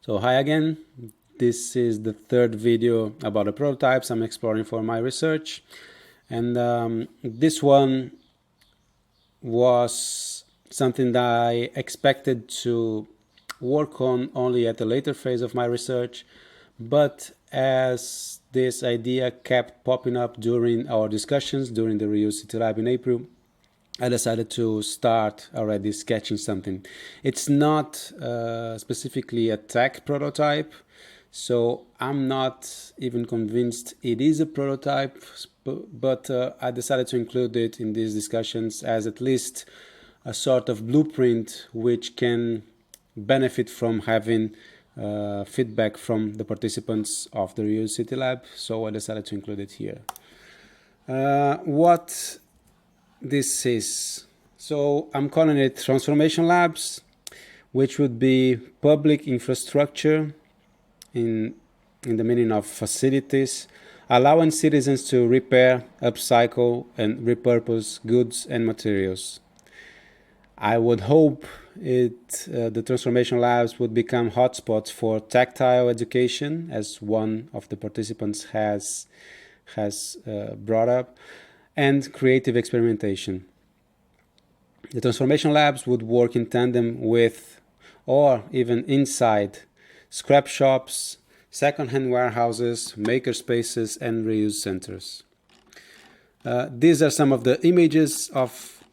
So hi again. This is the third video about the prototypes I'm exploring for my research. And this one was something that I expected to work on only at a later phase of my research. But as this idea kept popping up during our discussions during the Reuse City Lab in April, I decided to start already sketching something. It's not specifically a tech prototype, so I'm not even convinced it is a prototype, but I decided to include it in these discussions as at least a sort of blueprint which can benefit from having feedback from the participants of the Reuse City Lab, so I decided to include it here. What this is. So I'm calling it Transformation Labs, which would be public infrastructure in the meaning of facilities, allowing citizens to repair, upcycle, and repurpose goods and materials. I would hope the Transformation Labs would become hotspots for tactile education, as one of the participants has brought up, and creative experimentation. The Transformation Labs would work in tandem with, or even inside, scrap shops, second-hand warehouses, maker spaces, and reuse centers. These are some of the images of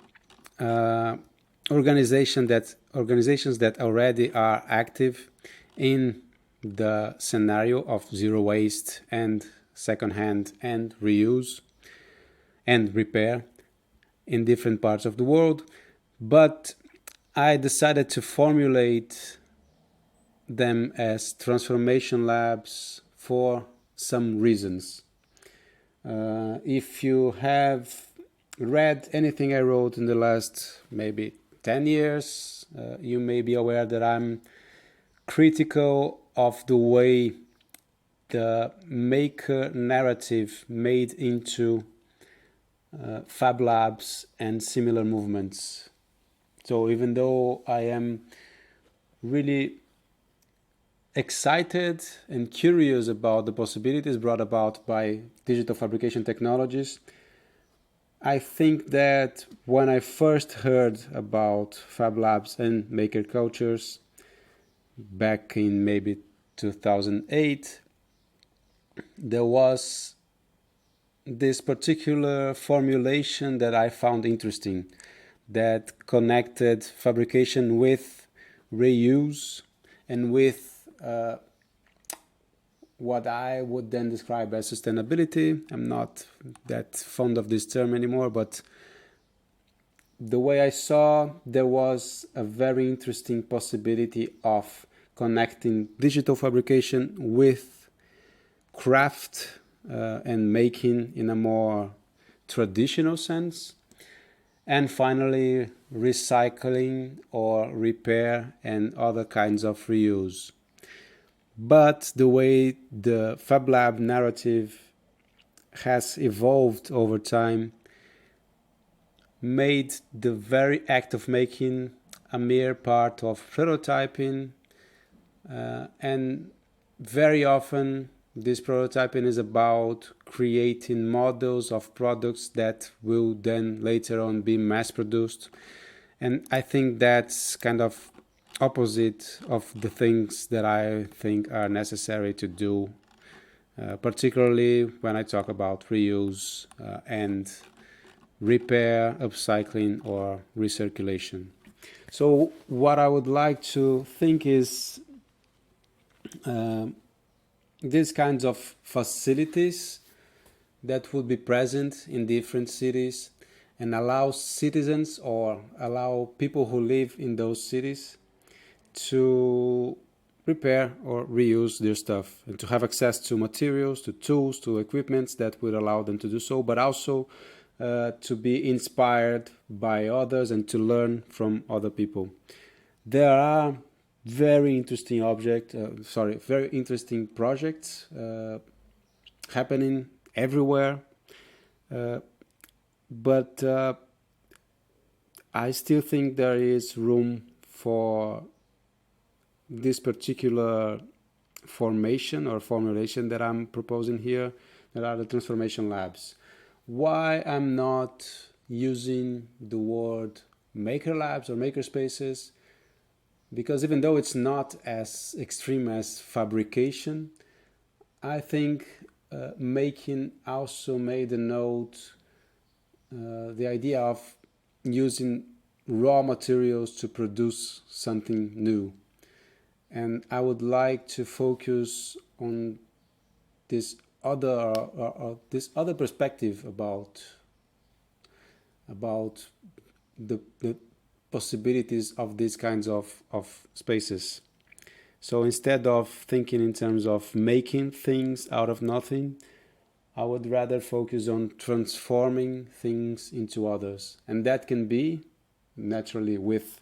organizations that already are active in the scenario of zero waste and second-hand and reuse and repair in different parts of the world. But I decided to formulate them as transformation labs for some reasons. If you have read anything I wrote in the last maybe 10 years, you may be aware that I'm critical of the way the maker narrative made into Fab Labs and similar movements. So even though I am really excited and curious about the possibilities brought about by digital fabrication technologies, I think that when I first heard about Fab Labs and maker cultures back in maybe 2008, there was this particular formulation that I found interesting that connected fabrication with reuse and with what I would then describe as sustainability. I'm not that fond of this term anymore, but the way I saw, there was a very interesting possibility of connecting digital fabrication with craft and making in a more traditional sense. And finally, recycling or repair and other kinds of reuse. But the way the Fab Lab narrative has evolved over time made the very act of making a mere part of prototyping, and very often this prototyping is about creating models of products that will then later on be mass produced. And I think that's kind of opposite of the things that I think are necessary to do, particularly when I talk about reuse and repair, upcycling, or recirculation. So what I would like to think is these kinds of facilities that would be present in different cities and allow citizens or allow people who live in those cities to repair or reuse their stuff and to have access to materials, to tools, to equipments that would allow them to do so, but also to be inspired by others and to learn from other people. There are very interesting very interesting projects happening everywhere, but I still think there is room for this particular formation or formulation that I'm proposing here, that are the transformation labs. Why I'm not using the word maker labs or maker spaces? Because even though it's not as extreme as fabrication, I think making also made a note the idea of using raw materials to produce something new. And I would like to focus on this other perspective about the possibilities of these kinds of spaces. So instead of thinking in terms of making things out of nothing, I would rather focus on transforming things into others. And that can be naturally with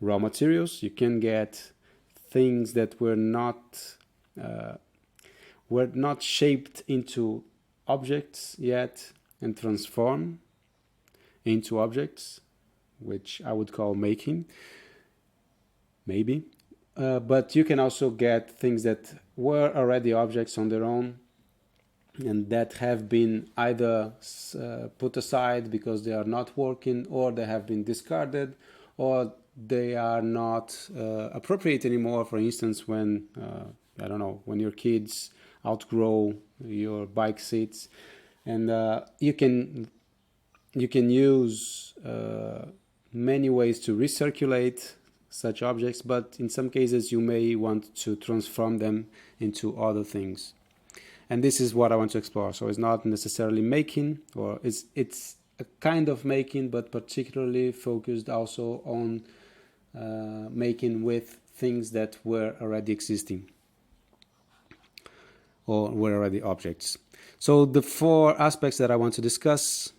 raw materials. You can get things that were not shaped into objects yet and transform into objects, which I would call making, maybe. But you can also get things that were already objects on their own and that have been either put aside because they are not working, or they have been discarded, or they are not appropriate anymore. For instance, when I don't know, when your kids outgrow your bike seats, and you can use many ways to recirculate such objects, but in some cases you may want to transform them into other things. And this is what I want to explore. So it's not necessarily making, or it's a kind of making, but particularly focused also on making with things that were already existing or were already objects. So the four aspects that I want to discuss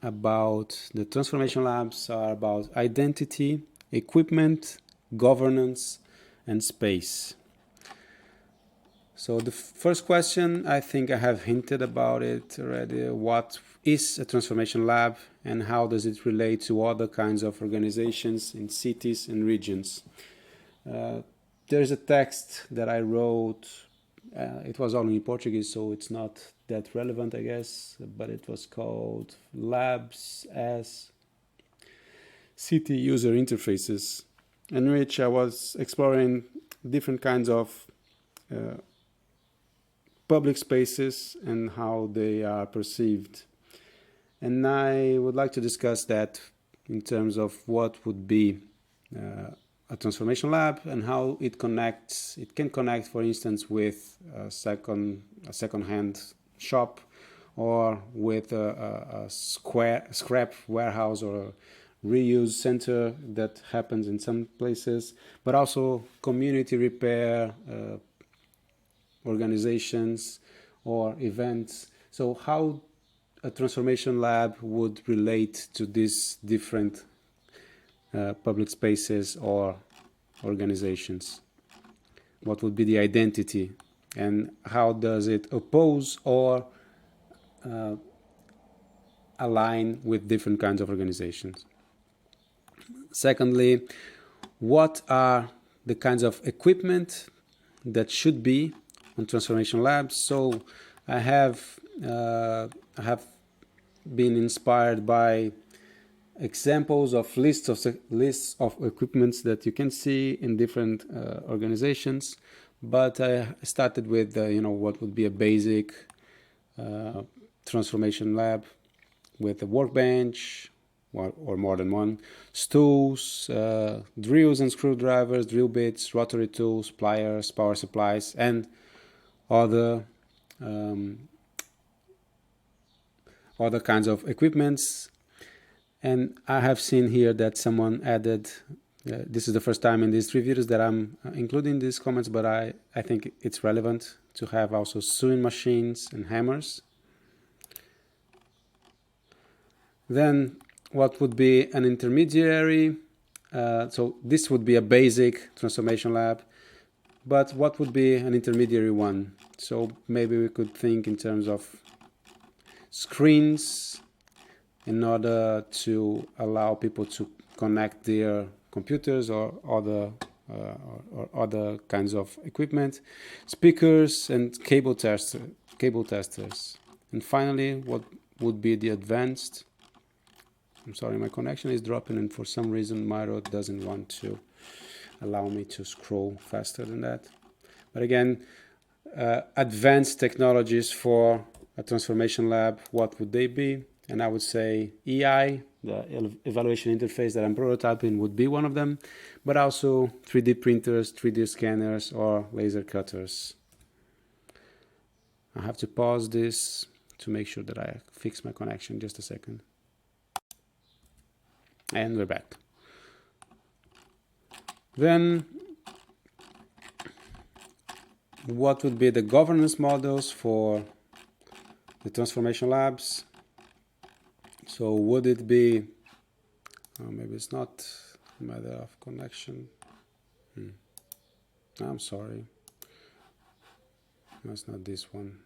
about the transformation labs are about identity, equipment, governance, and space. So the first question, I think I have hinted about it already. What is a transformation lab and how does it relate to other kinds of organizations in cities and regions? There's a text that I wrote. It was only in Portuguese, so it's not that relevant, I guess, but it was called Labs as City User Interfaces, in which I was exploring different kinds of public spaces and how they are perceived. And I would like to discuss that in terms of what would be a transformation lab and how it connects. It can connect, for instance, with a second-hand shop, or with a scrap warehouse or a reuse center that happens in some places, but also community repair organizations or events. So how a transformation lab would relate to these different public spaces or organizations? What would be the identity, and how does it oppose or align with different kinds of organizations? Secondly, what are the kinds of equipment that should be on transformation labs? So I have been inspired by examples of lists of equipments that you can see in different organizations, but I started with what would be a basic transformation lab with a workbench, or more than one, stools, drills and screwdrivers, drill bits, rotary tools, pliers, power supplies, and other kinds of equipments. And I have seen here that someone added, this is the first time in these 3 videos that I'm including these comments, but I think it's relevant to have also sewing machines and hammers. Then what would be an intermediary? So this would be a basic transformation lab, but what would be an intermediary one? So maybe we could think in terms of screens, in order to allow people to connect their computers or other or other kinds of equipment, speakers, and cable testers. And finally, what would be the advanced? I'm sorry, my connection is dropping, and for some reason Miro doesn't want to allow me to scroll faster than that. But again, advanced technologies for a transformation lab, what would they be? And I would say EI, the evaluation interface that I'm prototyping, would be one of them, but also 3D printers, 3D scanners, or laser cutters. I have to pause this to make sure that I fix my connection. Just a second. And we're back. Then, what would be the governance models for the transformation labs? So would it be, maybe it's not a matter of connection. I'm sorry. That's not this one.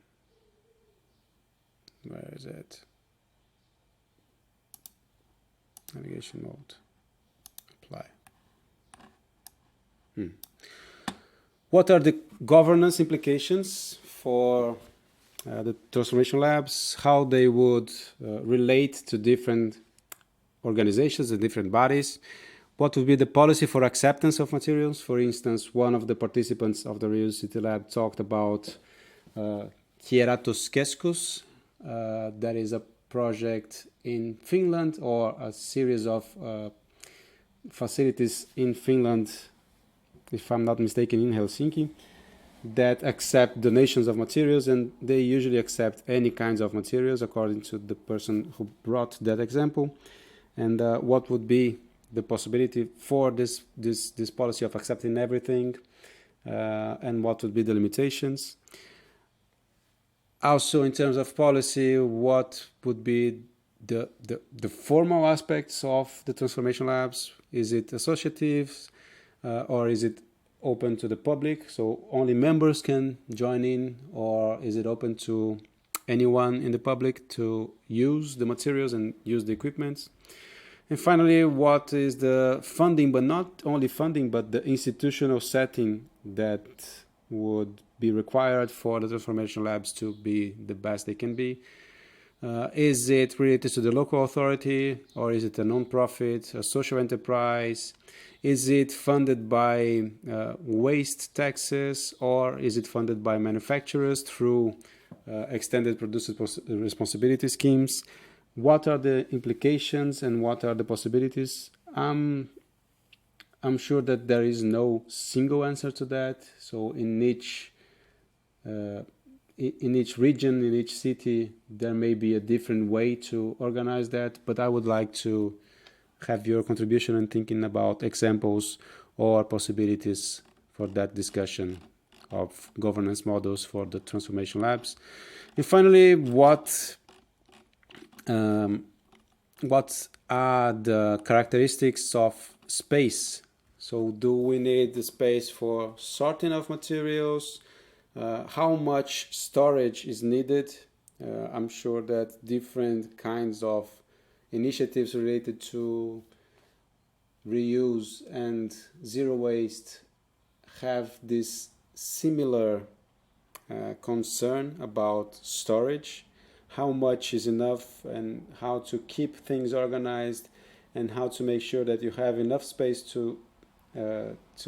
Where is it? Navigation mode. Apply. What are the governance implications for the transformation labs? How they would relate to different organizations and different bodies? What would be the policy for acceptance of materials? For instance, one of the participants of the Reuse City Lab talked about Hieratos Keskos. That is a project in Finland, or a series of facilities in Finland, if I'm not mistaken, in Helsinki, that accept donations of materials, and they usually accept any kinds of materials according to the person who brought that example. And what would be the possibility for this policy of accepting everything, and what would be the limitations? Also, in terms of policy, what would be the formal aspects of the transformation labs? Is it associative, or is it open to the public, so only members can join in, or is it open to anyone in the public to use the materials and use the equipment? And finally, what is the funding, but not only funding, but the institutional setting that would be required for the transformation labs to be the best they can be? Is it related to the local authority, or is it a non-profit, a social enterprise? Is it funded by waste taxes, or is it funded by manufacturers through extended producer responsibility schemes? What are the implications and what are the possibilities? I'm sure that there is no single answer to that. So in each region, in each city, there may be a different way to organize that, but I would like to have your contribution in thinking about examples or possibilities for that discussion of governance models for the transformation labs. And finally, what are the characteristics of space? So do we need the space for sorting of materials? How much storage is needed? I'm sure that different kinds of initiatives related to reuse and zero waste have this similar concern about storage. How much is enough, and how to keep things organized, and how to make sure that you have enough space to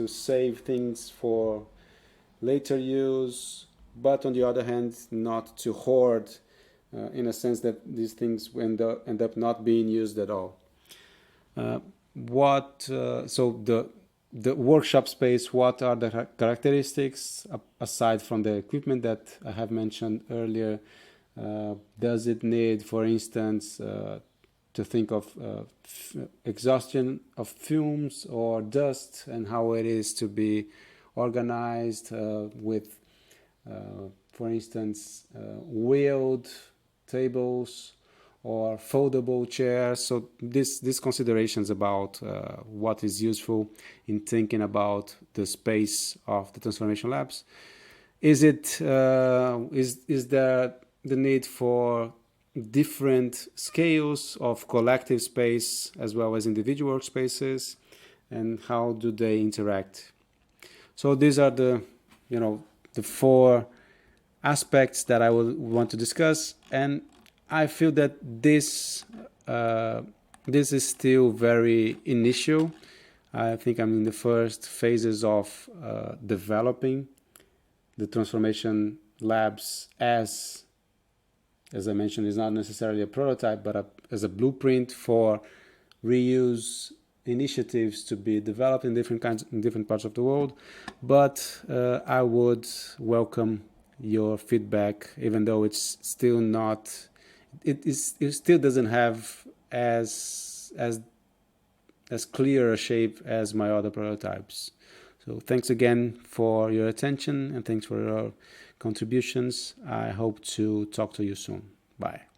save things for later use, but on the other hand, not to hoard, in a sense that these things end up not being used at all. So the workshop space, what are the characteristics aside from the equipment that I have mentioned earlier? Does it need, for instance, to think of exhaustion of fumes or dust, and how it is to be organized with, for instance, wheeled tables or foldable chairs? So these considerations about what is useful in thinking about the space of the transformation labs. Is there the need for different scales of collective space as well as individual workspaces, and how do they interact? So these are the, the four aspects that I will want to discuss, and I feel that this is still very initial. I think I'm in the first phases of developing the transformation labs as I mentioned, is not necessarily a prototype, but as a blueprint for reuse initiatives to be developed in different parts of the world. But I would welcome your feedback, even though it's still not, it still doesn't have as clear a shape as my other prototypes. So thanks again for your attention, and thanks for your contributions. I hope to talk to you soon. Bye.